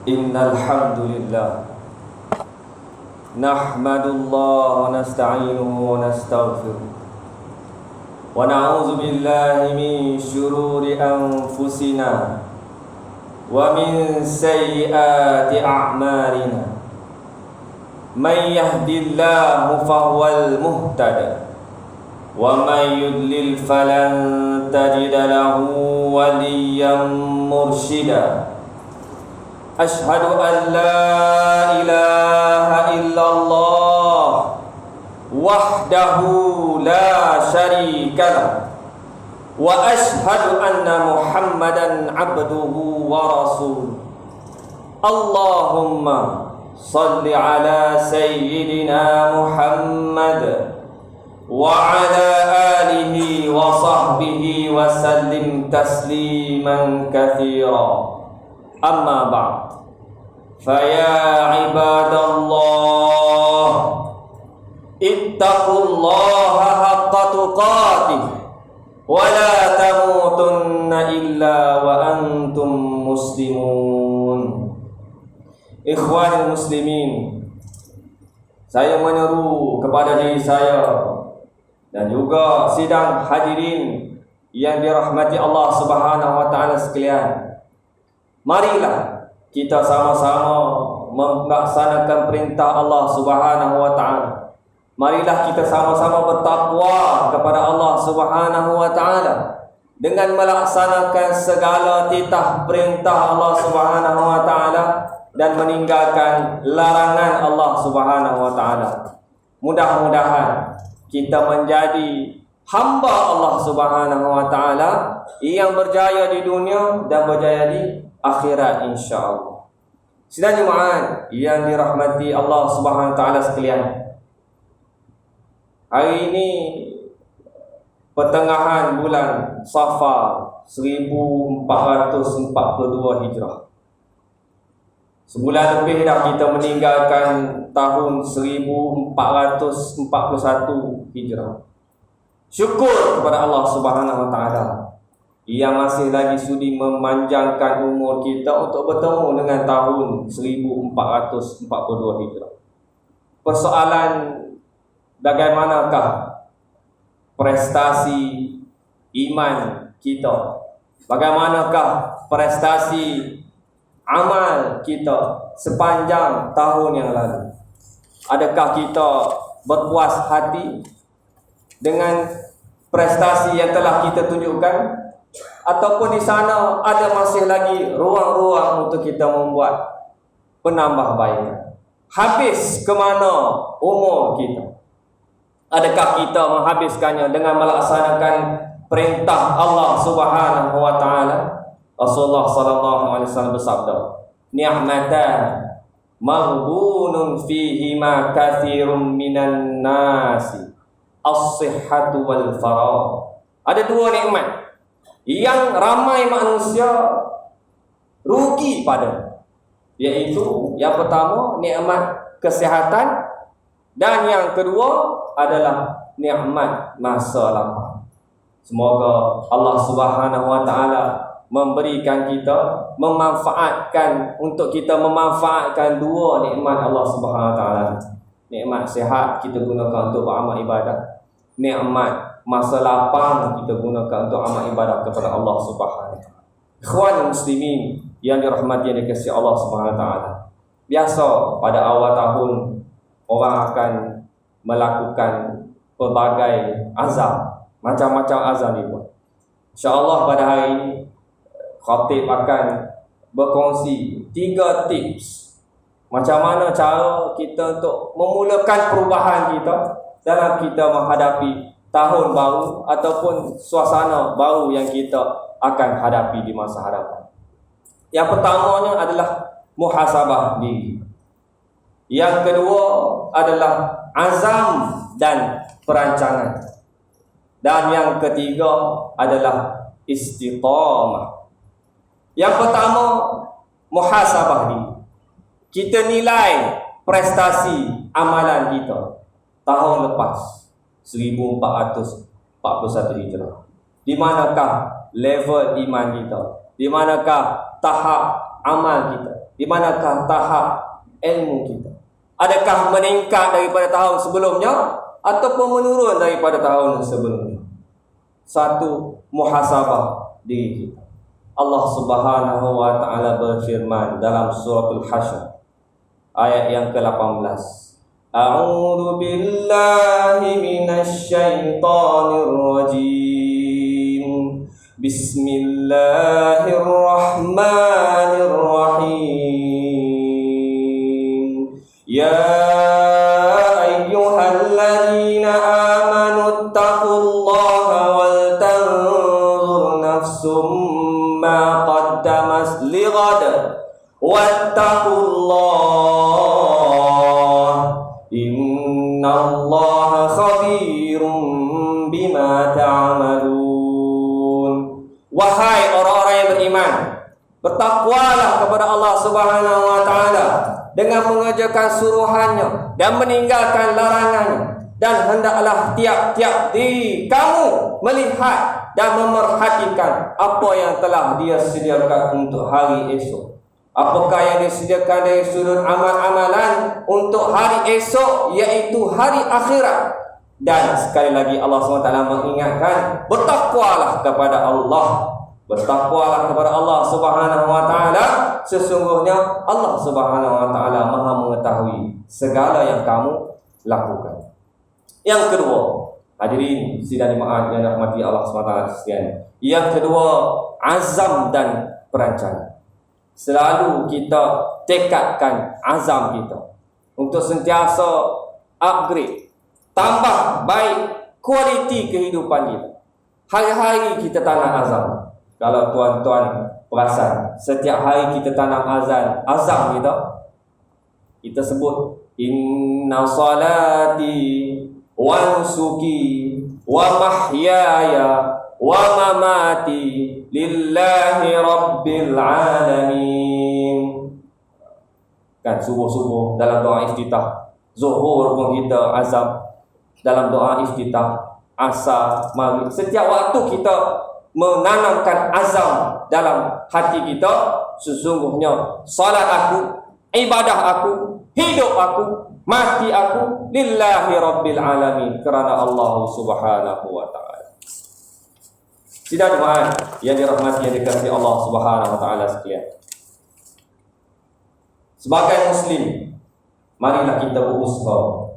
Innal hamdalillah nahmadullah wa nasta'inuhu wa nastaghfiruh wa na'udzu billahi min shururi anfusina wa min sayyiati a'malina. Man yahdihillahu fahuwal muhtadi wa man yudlil falan tajida lahu waliyyan mursyida. Ashhadu an la ilaha illallah wahdahu la syarika lah wa ashhadu anna Muhammadan abduhu wa rasuluh. Allahumma salli ala sayyidina Muhammad wa ala alihi wa sahbihi wa sallim tasliman katsira. Amma ba'd, faya ibadallah, ittaqullaha haqqa tuqatih wa la tamutunna illa wa antum muslimun. Ikhwanul muslimin, saya menyeru kepada diri saya dan juga sidang hadirin yang dirahmati Allah Subhanahu wa taala sekalian. Marilah kita sama-sama melaksanakan perintah Allah Subhanahu wa taala. Marilah kita sama-sama bertakwa kepada Allah Subhanahu wa taala dengan melaksanakan segala titah perintah Allah Subhanahu wa taala dan meninggalkan larangan Allah Subhanahu wa taala. Mudah-mudahan kita menjadi hamba Allah Subhanahu wa taala yang berjaya di dunia dan berjaya di akhirat insya-Allah. Sidang jemaah yang dirahmati Allah Subhanahu wa taala sekalian. Hari ini pertengahan bulan Safar 1442 Hijrah. Sebulan lebih dah kita meninggalkan tahun 1441 Hijrah. Syukur kepada Allah Subhanahu wa taala yang masih lagi sudi memanjangkan umur kita untuk bertemu dengan tahun 1442 Hijrah. Persoalan bagaimanakah prestasi iman kita? Bagaimanakah prestasi amal kita sepanjang tahun yang lalu? Adakah kita berpuas hati dengan prestasi yang telah kita tunjukkan? Ataupun di sana ada masih lagi ruang-ruang untuk kita membuat penambahbaikan? Habis ke mana umur kita? Adakah kita menghabiskannya dengan melaksanakan perintah Allah Subhanahu wa taala? Rasulullah sallallahu alaihi wasallam bersabda, "Ni'matan maghbunun fihi ma katsirun minan nasi, as-sihhatu wal faragh." Ada dua nikmat yang ramai manusia rugi pada, yaitu yang pertama nikmat kesihatan dan yang kedua adalah nikmat masa lapang. Semoga Allah Subhanahu wa taala memberikan kita untuk kita memanfaatkan dua nikmat Allah Subhanahu wa taala. Nikmat sihat kita gunakan untuk beramal ibadah, nikmat masa lapang kita gunakan untuk amal ibadah kepada Allah Subhanahu wa taala. Ikhwan muslimin yang dirahmati dan dikasihi Allah Subhanahu wa taala. Biasa pada awal tahun orang akan melakukan pelbagai azam, macam-macam azam dibuat. Insya-Allah pada hari ini khatib akan berkongsi 3 tips macam mana cara kita untuk memulakan perubahan kita dalam kita menghadapi tahun baru ataupun suasana baru yang kita akan hadapi di masa hadapan. Yang pertamanya adalah muhasabah diri. Yang kedua adalah azam dan perancangan. Dan yang ketiga adalah istiqamah. Yang pertama, muhasabah diri. Kita nilai prestasi amalan kita tahun lepas 1441 Hijrah. Di manakah level iman kita? Di manakah tahap amal kita? Di manakah tahap ilmu kita? Adakah meningkat daripada tahun sebelumnya ataupun menurun daripada tahun sebelumnya? Satu, muhasabah diri kita. Allah Subhanahu wa taala berfirman dalam suratul Hasyr ayat yang ke-18. A'udzu billahi minasy syaithanir rajim. Bismillahirrahmanirrahim. Ya ayyuhalladzina amanu taqullaha wal tanzur nafsum ma qaddamat lighad wattaqullah innallaha khabirum bima ta'malun. Wahai orang-orang yang beriman, bertakwalah kepada Allah Subhanahu wa taala dengan mengerjakan suruhannya dan meninggalkan larangannya, dan hendaklah tiap-tiap diri kamu melihat dan memerhatikan apa yang telah Dia sediakan untuk hari esok. Apakah yang disediakan dari sudut amal-amalan untuk hari esok, iaitu hari akhirat. Dan sekali lagi Allah SWT mengingatkan, bertakwalah kepada Allah. Bertakwalah kepada Allah Subhanahu wa taala. Sesungguhnya Allah Subhanahu wa taala Maha mengetahui segala yang kamu lakukan. Yang kedua, hadirin sidang jemaat yang dirahmati Allah SWT sekalian. Yang kedua, azam dan perancangan. Selalu kita tekadkan azam kita untuk sentiasa upgrade, tambah baik kualiti kehidupan kita. Hari-hari kita tanam azam. Kalau tuan-tuan perasan, setiap hari kita tanam azam kita sebut inna salati wa nusuki wa mahyaya wa mamati lillahi rabbil alamin. Kan subuh-subuh dalam doa iftitah, zuhur pun kita azam dalam doa iftitah, asar, maghrib. Setiap waktu kita menanamkan azam dalam hati kita, sesungguhnya salat aku, ibadah aku, hidup aku, mati aku lillahi rabbil alamin, kerana Allah Subhanahu wa taala. Sidang jemaat yang dirahmati, yang dikasihi Allah Subhanahu wa taala sekalian. Sebagai muslim, marilah kita berusaha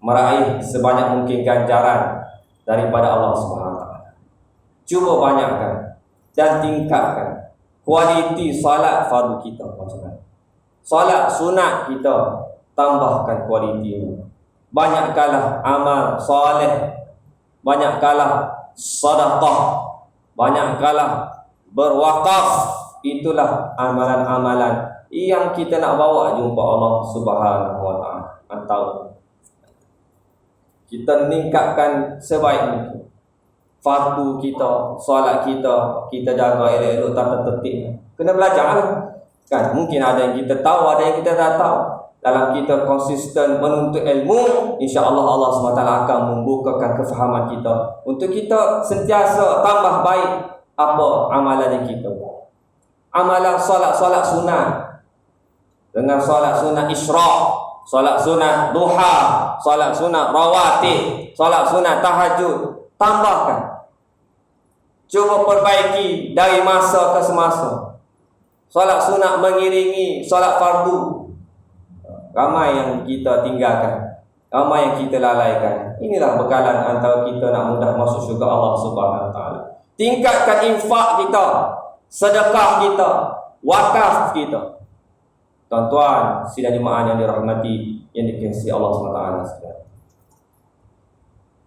meraih sebanyak mungkin ganjaran daripada Allah Subhanahu wa taala. Cuba banyakkan dan tingkatkan kualiti salat fardu kita macam mana. Salat sunat kita tambahkan kualitinya. Banyakkanlah amal soleh, banyakkanlah sedekah, banyakkanlah berwakaf. Itulah amalan-amalan yang kita nak bawa jumpa Allah Subhanahu wa taala. Atau kita meningkatkan sebaik mungkin fardu kita, solat kita, kita jaga elok-elok tata tertib. Kena belajar kan. Mungkin ada yang kita tahu, ada yang kita tak tahu. Dalam kita konsisten menuntut ilmu, insya-Allah Allah SWT akan membukakan kefahaman kita untuk kita sentiasa tambah baik apa amalan yang kita buat. Amalan solat sunat dengan solat sunat isyraq, solat sunat duha, solat sunat rawatib, solat sunat tahajud, tambahkan. Cuba perbaiki dari masa ke semasa. Solat sunat mengiringi solat fardu. Ramai yang kita tinggalkan, ramai yang kita lalaikan. Inilah bekalan antara kita nak mudah masuk syurga Allah Subhanahu wa taala. Tingkatkan infak kita, sedekah kita, wakaf kita. Tuan-tuan, sidang jemaah yang dirahmati, yang dikasihi Allah Subhanahu wa taala sekalian.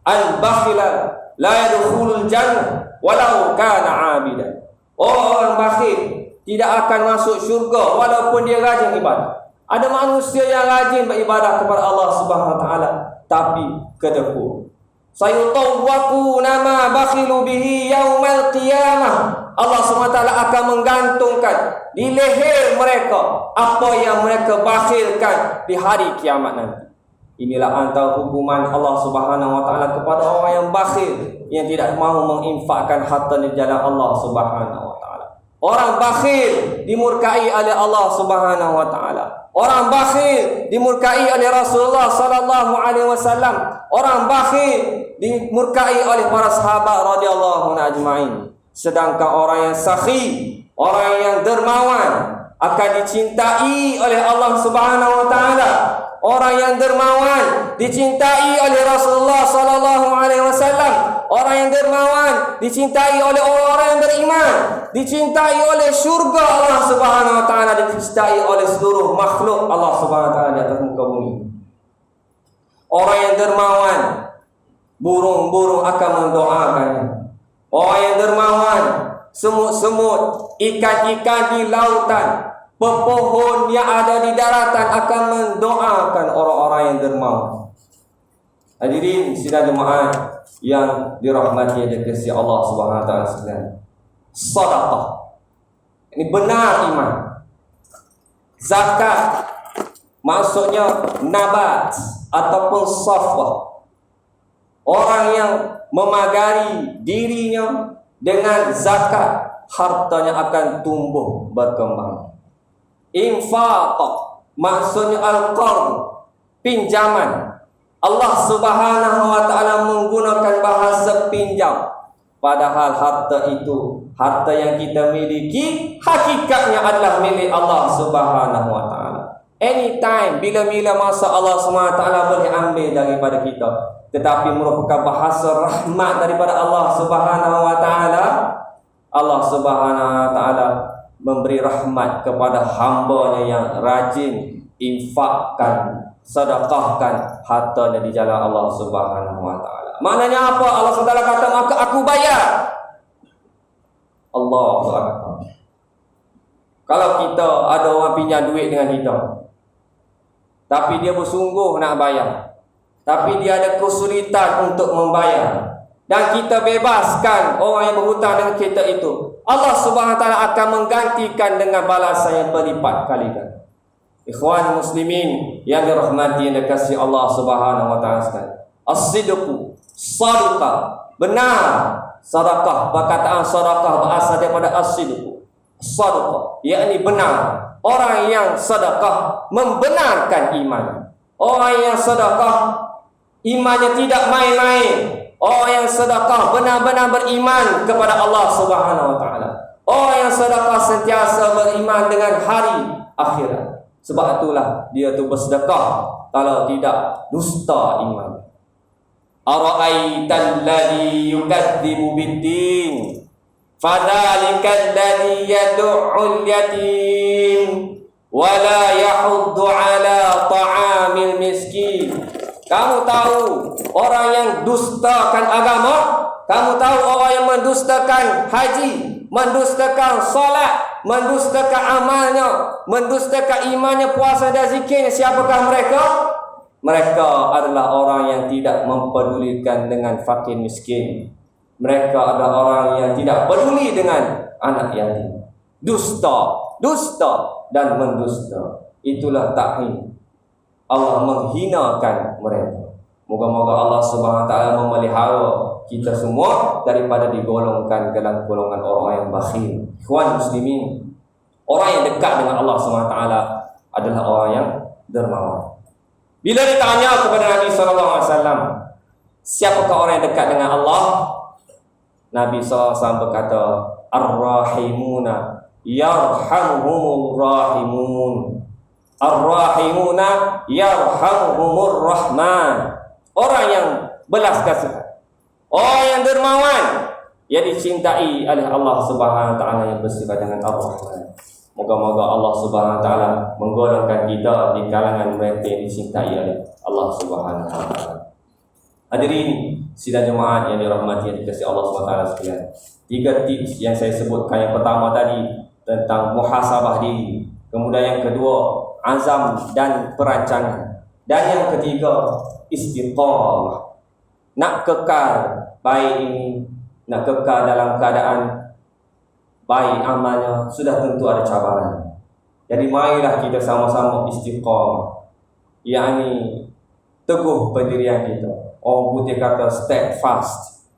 Al-bakhila la yadkhulul jannah walau kana 'abidan. Orang bakhil tidak akan masuk syurga walaupun dia rajin ibadah. Ada manusia yang rajin beribadah kepada Allah Subhanahu wa taala tapi kedekut. Sayutawwaquna ma bakhilu bihi yaumal qiyamah. Allah Subhanahu wa taala akan menggantungkan di leher mereka apa yang mereka bakhilkan di hari kiamat nanti. Inilah antara hukuman Allah Subhanahu wa taala kepada orang yang bakhil, yang tidak mahu menginfakkan harta di jalan Allah Subhanahu wa taala. Orang bakhil dimurkai oleh Allah Subhanahu wa taala. Orang bakhil dimurkai oleh Rasulullah sallallahu alaihi wasallam. Orang bakhil dimurkai oleh para sahabat radhiyallahu ajmain. Sedangkan orang yang sakhi, orang yang dermawan akan dicintai oleh Allah Subhanahu wa taala. Orang yang dermawan dicintai oleh Rasulullah sallallahu alaihi wasallam. Orang yang dermawan dicintai oleh orang-orang yang beriman, dicintai oleh syurga Allah Subhanahu wa taala, dicintai oleh seluruh makhluk Allah Subhanahu wa taala di atas muka bumi. Orang yang dermawan, burung-burung akan mendoakannya. Orang yang dermawan, semut-semut, ikan-ikan di lautan, pepohon yang ada di daratan akan mendoakan orang-orang yang dermawan. Hadirin sidang jemaah yang dirahmati dan dikasihi Allah Subhanahu wa taala sekalian. Sedekah ini benar iman. Zakat maksudnya nabat ataupun safwah. Orang yang memagari dirinya dengan zakat, hartanya akan tumbuh berkembang. Infaq maksudnya al-qard, pinjaman. Allah Subhanahu wa taala menggunakan bahasa pinjam, padahal harta itu, harta yang kita miliki hakikatnya adalah milik Allah Subhanahu wa taala. Anytime, bila-bila masa Allah Subhanahu wa taala boleh ambil daripada kita, tetapi merupakan bahasa rahmat daripada Allah Subhanahu wa taala. Allah Subhanahu wa taala memberi rahmat kepada hamba-Nya yang rajin infakkan, sedekahkan hartanya di jalan Allah Subhanahu wa taala. Maknanya apa? Allah SWT kata, maka aku bayar. Allahu akbar. Kalau kita ada orang pinjam duit dengan kita, tapi dia bersungguh nak bayar, tapi dia ada kesulitan untuk membayar, dan kita bebaskan orang yang berhutang dengan kita itu, Allah Subhanahu wa taala akan menggantikan dengan balasan yang berlipat kalikan. Ikhwan muslimin yang dirahmati dan dikasihi Allah Subhanahu wa taala sekalian. As-sidqu, sadaqah, benar. Sedekah, perkataan sedekah berasal daripada as-sidqu. Sadaqah, yakni benar. Orang yang sedekah membenarkan iman. Orang yang sedekah imannya tidak main-main. Orang yang sedekah benar-benar beriman kepada Allah Subhanahu wa taala. Orang yang sedekah sentiasa beriman dengan hari akhirat. Sebab itulah dia tu bersedekah, kalau tidak dusta iman. Ara'aital ladzi yukadzibu bid-din fadzalikal ladzi yad'ul yatim wa la yahuddu 'ala ta'amil miskin. Kamu tahu orang yang dustakan agama? Kamu tahu orang yang mendustakan haji, mendustakan solat, mendustakan amalnya, mendustakan imannya, puasa dan zikirnya? Siapakah mereka? Mereka adalah orang yang tidak mempedulikan dengan fakir miskin. Mereka adalah orang yang tidak peduli dengan anak yatim. Dusta, dusta dan mendusta. Itulah takhim. Allah menghinakan mereka. Moga-moga Allah Subhanahu wa taala memelihara kita semua daripada digolongkan dalam golongan orang yang bakhil. Ikhwan muslimin, orang yang dekat dengan Allah Subhanahu wa taala adalah orang yang dermawan. Bila ditanya kepada Nabi sallallahu alaihi wasallam, siapakah orang yang dekat dengan Allah? Nabi sallallahu alaihi wasallam berkata, ar-rahimuna yarhamuhumur rahimun. Ar-rahimuna yarhamuhumur rahman. Orang yang belas kasihan, orang yang dermawan, yang dicintai oleh Allah Subhanahu wa taala, yang bersifat dengan Ar-Rahman. Moga-moga Allah Subhanahu wa taala menggolongkan kita di kalangan mereka yang dicintai oleh Allah Subhanahu wa taala. Hadirin sidang jemaah yang dirahmati dan dikasihi Allah Subhanahu wa taala sekalian. 3 tips yang saya sebutkan. Yang pertama tadi tentang muhasabah diri. Kemudian yang kedua, azam dan perancangan. Dan yang ketiga, istiqamah. Nak kekal baik ini, nak kekal dalam keadaan baik amalnya, sudah tentu ada cabaran. Jadi marilah kita sama-sama istiqamah, yakni teguh pendirian kita. Orang putih kata steadfast.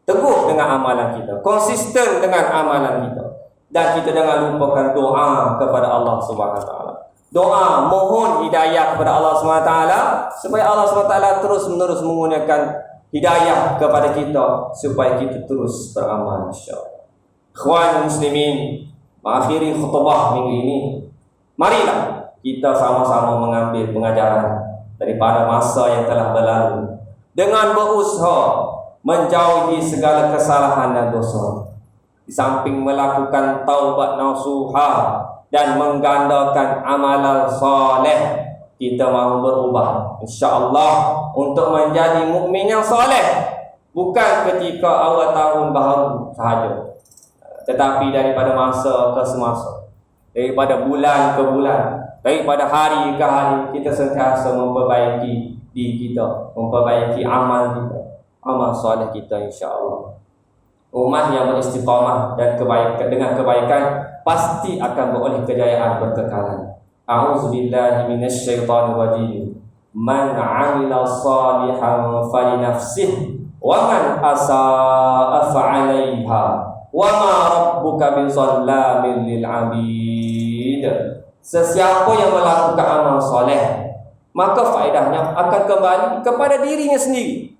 Teguh dengan amalan kita, konsisten dengan amalan kita. Dan kita jangan lupakan doa kepada Allah Subhanahu Wa Taala. Doa mohon hidayah kepada Allah Subhanahu Wa Taala supaya Allah Subhanahu Wa Taala terus menerus menggunakan hidayah kepada kita supaya kita terus beramal, insya-Allah. Ikhwan muslimin, mengakhiri khutbah minggu ini, marilah kita sama-sama mengambil pengajaran daripada masa yang telah berlalu dengan berusaha menjauhi segala kesalahan dan dosa. Di samping melakukan taubat nasuha dan menggandakan amalan soleh, kita mahu berubah insya-Allah untuk menjadi mukmin yang soleh, bukan ketika awal tahun baru sahaja, tetapi daripada masa ke semasa, daripada bulan ke bulan, daripada hari ke hari, kita sentiasa memperbaiki diri kita, memperbaiki amal kita, amal soleh kita, insya-Allah. Umat yang beristiqamah dan kebaikan, dengan kebaikan pasti akan beroleh kejayaan berkekalan. A'udzubillahi minasyaitonir rajim. Man 'amila shalihan falinafsihi wa man asaa fa'alaiha wa ma rabbuka bizallamin lil 'abid. Sesiapa yang melakukan amal soleh, maka faedahnya akan kembali kepada dirinya sendiri.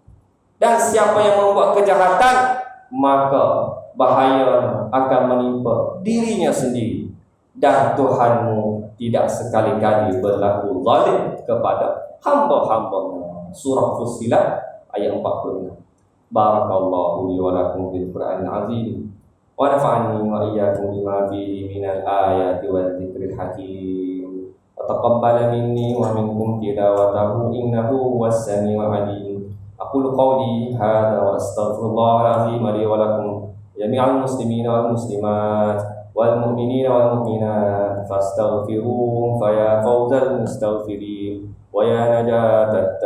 Dan siapa yang membuat kejahatan, maka bahaya akan menimpa dirinya sendiri. Dan Tuhanmu tidak sekali-kali berlaku zalim kepada hamba-hambanya. Surah Fussilat ayat 46. Barakallahu li wa lakum bil Qur'anil azim wa nafa'ani wa iyyakum bima fihi minal ayati wal dzikril hakim. Wa taqabbal minni wa minkum tilawatahu innahu was-sami'ul 'alim. Aqulu qawli hadza wa astaghfirullahal azim li wa lakum jami'al muslimina wal muslimat wal mu'minina wal mu'minat fastaghfiruhu fa ya fawzal mustaghfirin wa ya najatat